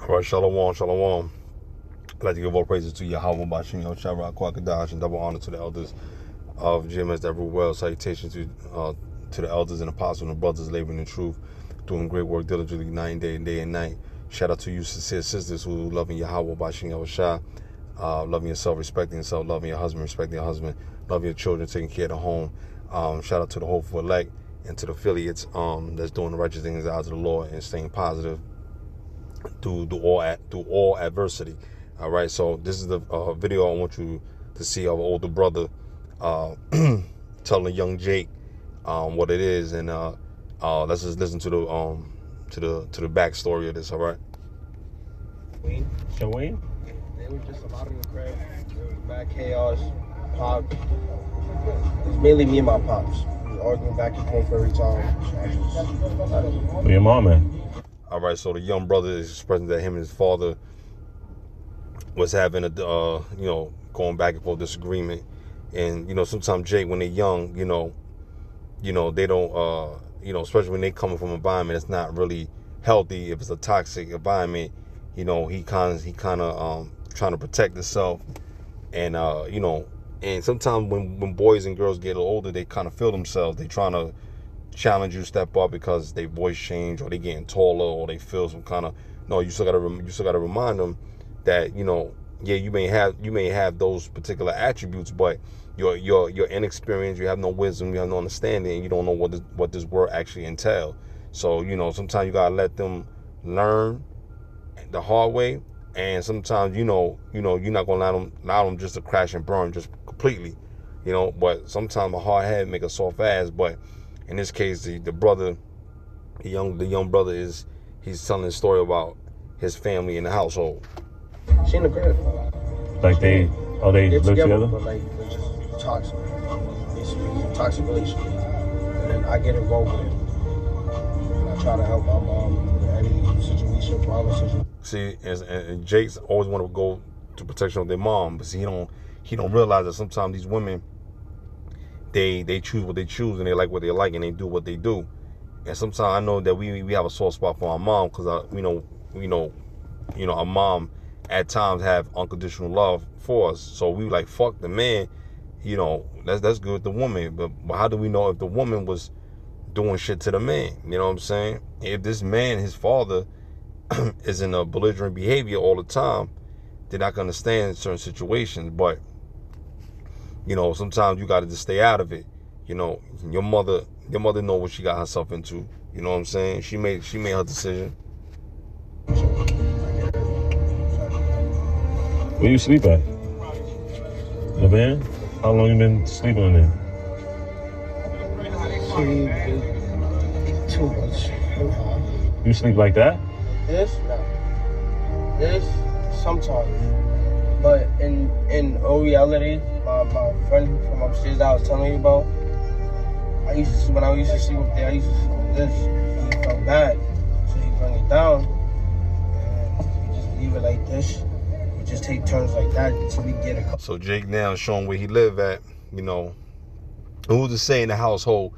All right, shalom, shalom. I'd like to give all praises to Yahweh Bashim Yahshua Kwakadash and double honor to the elders of GMS that rule well. Salutations to the elders and apostles and brothers laboring in truth, doing great work diligently night and day and night. Shout out to you sincere sisters who loving Yahweh Bashim Yahshua, loving yourself, respecting yourself, loving your husband, respecting your husband, loving your children, taking care of the home. Shout out to the hopeful elect and to the affiliates that's doing the righteous things out of the Lord and staying positive through all adversity. All right, so this is the video I want you to see of an older brother telling young Jake what it is, and let's just listen to the backstory of this. All right. Shaween? They were just a lot in the crib. There was bad chaos. Pops. It was mainly me and my pops. We was arguing back and forth every time. So I just, Where your mom at? All right, so the young brother is expressing that him and his father was having a going back and forth disagreement, and sometimes Jake, when they're young, they don't especially when they coming from an environment that's not really healthy. If it's a toxic environment, he kind of trying to protect himself, and and sometimes when boys and girls get a little older, they kind of feel themselves. They trying to challenge you, step up because they voice change or they getting taller or they feel some kind of you still gotta remind them that you may have those particular attributes, but you're inexperienced, you have no wisdom, you have no understanding, and you don't know what this word actually entails. So sometimes you gotta let them learn the hard way, and sometimes you're not gonna allow them just to crash and burn just completely, but sometimes a hard head make a soft ass. But in this case, the young brother he's telling a story about his family in the household. she in the crib. Like they live together? But like they're just toxic. Basically, a toxic relationship. And then I get involved with it. And I try to help my mom with any situation, problem situation. See, and Jake's always want to go to protection of their mom, but see, he don't realize that sometimes these women, they choose what they choose and they like what they like and they do what they do. And sometimes I know that we have a soft spot for our mom because our mom at times have unconditional love for us. So we like, fuck the man, that's good with the woman. But how do we know if the woman was doing shit to the man? You know what I'm saying? If this man, his father, is in a belligerent behavior all the time, then I can understand certain situations. But sometimes you got to just stay out of it. Your mother know what she got herself into. You know what I'm saying? She made her decision. Where you sleep at? In the van? How long you been sleeping in there? Too much. You sleep like that? This? No. This? Sometimes. But in all reality, my friend from upstairs that I was telling you about, when I used to sleep up there, I used to sleep like this. He felt bad. So he bring it down. And we just leave it like this. We just take turns like that until we get a couple. So Jake now is showing where he live at, who's to say in the household,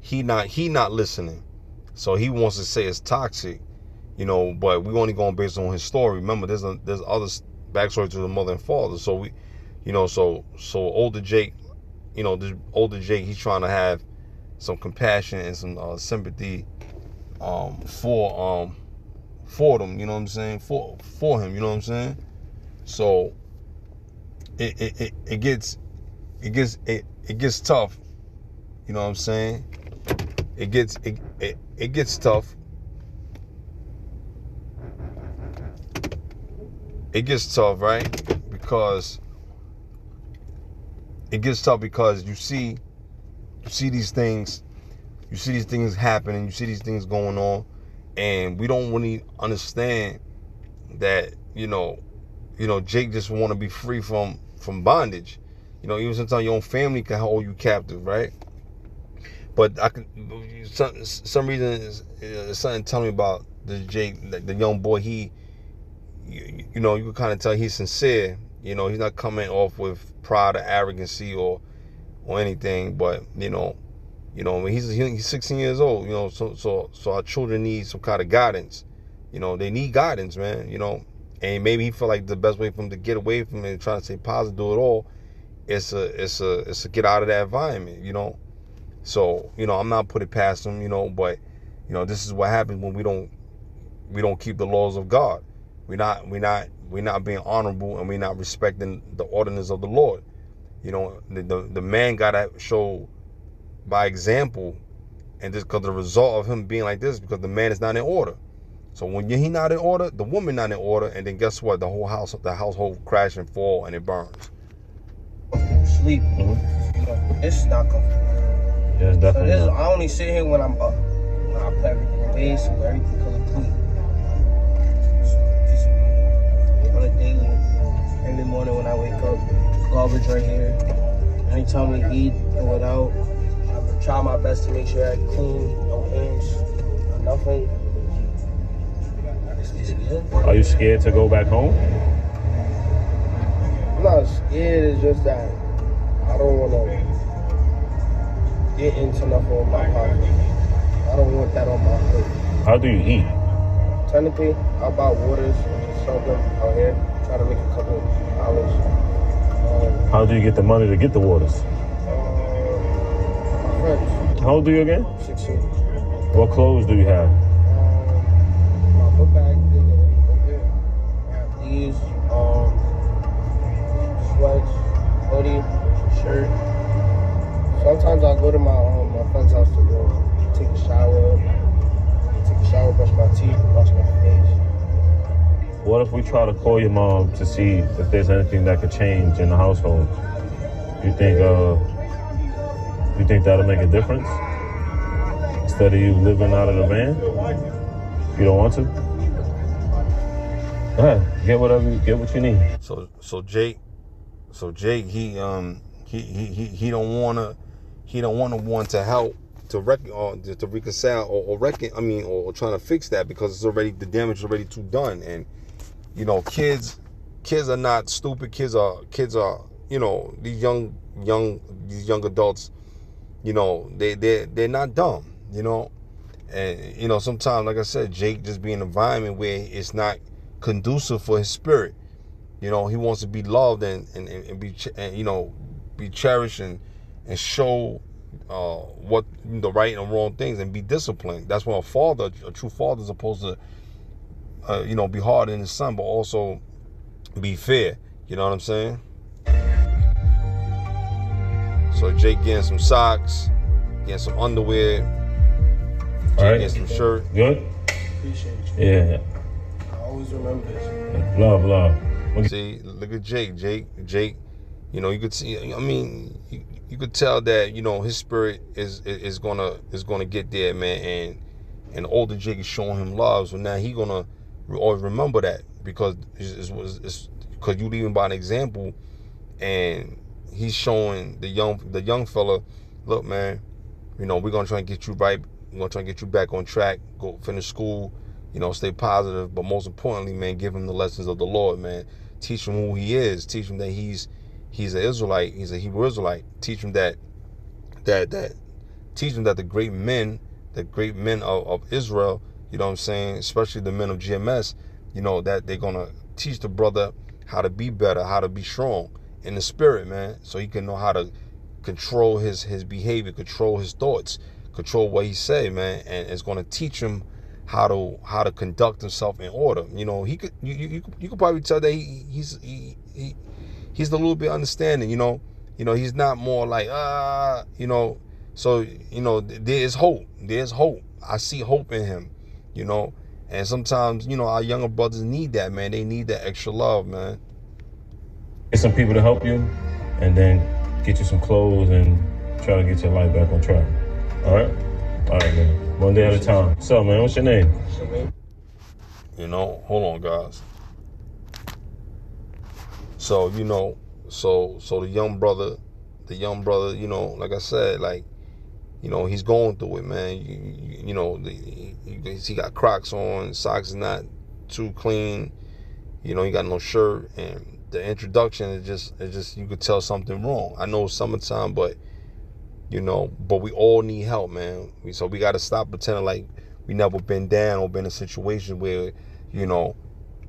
he not listening. So he wants to say it's toxic, but we only going based on his story. Remember, there's other backstory to the mother and father. So we, so older Jake, this older Jake, he's trying to have some compassion and some sympathy for them. You know what I'm saying? For him. You know what I'm saying? So it gets tough. You know what I'm saying? It gets tough. It gets tough, right? Because it gets tough because you see these things happen, and you see these things going on, and we don't really understand that Jake just want to be free from bondage. Even sometimes your own family can hold you captive, right? But some reason something telling me about this Jake, the young boy. You can kind of tell he's sincere. He's not coming off with pride or arrogancy or anything. But he's 16 years old. So our children need some kind of guidance. You know, they need guidance, man. You know, and maybe he feel like the best way for him to get away from it and try to stay positive, do it all, is to get out of that environment. You know, so you know, I'm not putting it past him. You know, but you know, this is what happens when we don't keep the laws of God. We're not being honorable, and we're not respecting the ordinance of the Lord. You know, the man gotta show by example, and just because the result of him being like this, because the man is not in order. So when he not in order, the woman not in order, and then guess what? The household crash and fall, and it burns. Sleep. Mm-hmm. You know, this is not comfortable. Yeah, it's definitely. So I only sit here when I'm up. When I put everything away, so everything color clean. So this on a daily, every morning when I wake up, garbage right here. Anytime we eat, throw it out. I try my best to make sure I clean, no ants, nothing. Are you scared to go back home? I'm not scared, it's just that I don't want to get into nothing with my pocket. I don't want that on my plate. How do you eat? Technically, I buy waters and just sell them out here. Try to make a couple dollars. How do you get the money to get the waters? My friends. How old are you again? 16. What clothes do you have? My book bag is right here. I have these, sweats, hoodie, shirt. Sometimes I go to my friend's house to go take a shower, brush my teeth, wash my face. What if we try to call your mom to see if there's anything that could change in the household? You think that'll make a difference? Instead of you living out of the van? You don't want to? Go ahead, get what you need. So Jake, he don't want to help to reconcile or trying to fix that, because it's already, the damage is already too done. And you know, kids are not stupid. Kids are you know, these young adults, you know, they're not dumb, you know. And you know, sometimes, like I said, Jake just be in an environment where it's not conducive for his spirit. You know, he wants to be loved and be, you know, be cherished and show what the right and wrong things, and be disciplined. That's when a true father is supposed to, you know, be hard on his son, but also be fair. You know what I'm saying? So Jake getting some socks, getting some underwear, Jake getting some shirt. Good? Appreciate you. Yeah. I always remember this. Love. See, look at Jake, you know, you could see, I mean, you could tell that, you know, his spirit is gonna get there, man. And older Jake is showing him love, so now he gonna always remember that, because it's because you leaving by an example, and he's showing the young fella, look, man, you know, we're gonna try and get you right, we're gonna try and get you back on track, go finish school, you know, stay positive, but most importantly, man, give him the lessons of the Lord, man. Teach him who he is. Teach him that he's an Israelite. He's a Hebrew Israelite. Teach him that the great men of Israel, you know what I'm saying, especially the men of GMS, you know, that they're gonna teach the brother how to be better, how to be strong in the spirit, man, so he can know how to control his behavior, control his thoughts, control what he say, man, and it's gonna teach him how to conduct himself in order. You know, you could probably tell that he's a little bit understanding. You know, he's not more like you know. So you know, there's hope. I see hope in him. You know, and sometimes, you know, our younger brothers need that, man. They need that extra love, man. Get some people to help you, and then get you some clothes and try to get your life back on track. All right, man. One day at a time. What's up, man? What's your name? You know, hold on, guys. So, you know, so the young brother, you know, like I said, like, you know, he's going through it, man. You know, he got Crocs on, socks is not too clean. You know, he got no shirt, and the introduction is just you could tell something wrong. I know it's summertime, but you know, but we all need help, man. So we got to stop pretending like we never been down or been in a situation where, you know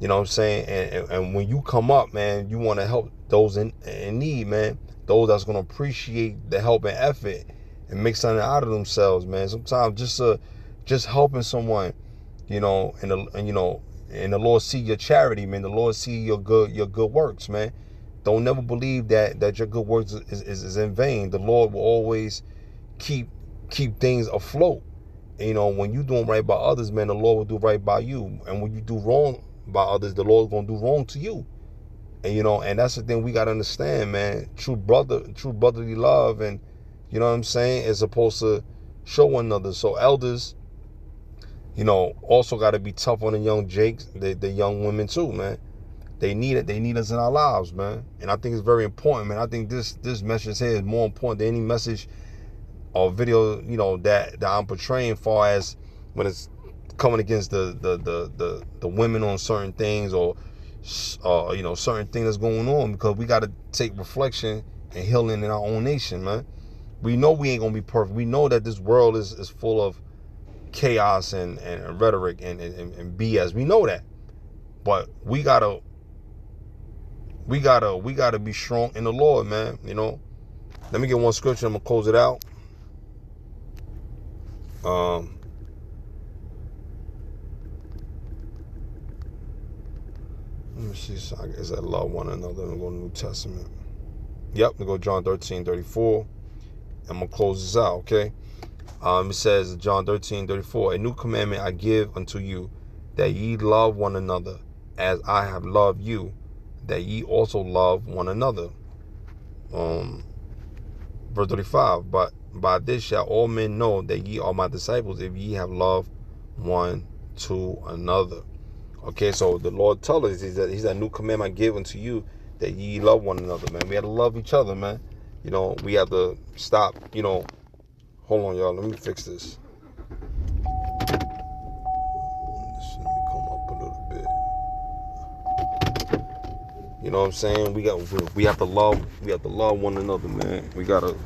what I'm saying? And when you come up, man, you want to help those in need, man. Those that's going to appreciate the help and effort and make something out of themselves, man. Sometimes just helping someone, you know, and the Lord see your charity, man. The Lord see your good works, man. Don't never believe that your good works is in vain. The Lord will always keep things afloat. And, you know, when you doing right by others, man, the Lord will do right by you. And when you do wrong by others, the Lord's gonna do wrong to you. And, you know, and that's the thing we gotta understand, man. True brotherly love, and, you know what I'm saying, is supposed to show one another. So elders, you know, also got to be tough on the young Jakes, the young women too, man. They need it. They need us in our lives, man. And I think it's very important, man. I think this message here is more important than any message or video, you know, that I'm portraying, far as when it's coming against the women on certain things, or you know, certain things that's going on, because we got to take reflection and healing in our own nation, man. We know we ain't gonna be perfect. We know that this world is full of chaos and rhetoric and BS. We know that, but we gotta be strong in the Lord, man. You know, let me get one scripture. I'm gonna close it out. Let me see. So I guess I love one another. I'm going to the New Testament. Yep, we go John 13:34. I'm gonna close this out, okay? It says, John 13:34, a new commandment I give unto you, that ye love one another, as I have loved you, that ye also love one another. Verse 35, but by this shall all men know that ye are my disciples, if ye have love one to another. Okay, so the Lord tells us, he's that new commandment I give unto you, that ye love one another, man. We have to love each other, man. You know, we have to stop, you know. Hold on, y'all. Let me fix this. Let me come up a little bit. You know what I'm saying? We have to love one another, man. We gotta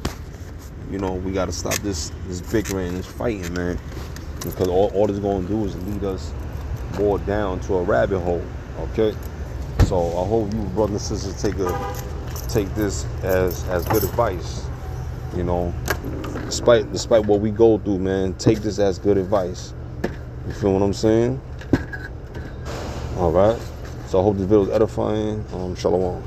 stop this bickering, this fighting, man. Because all it's gonna do is lead us more down to a rabbit hole. Okay? So I hope you brothers and sisters take this as good advice. You know, despite what we go through, man, take this as good advice. You feel what I'm saying? All right. So I hope this video is edifying. Shalom.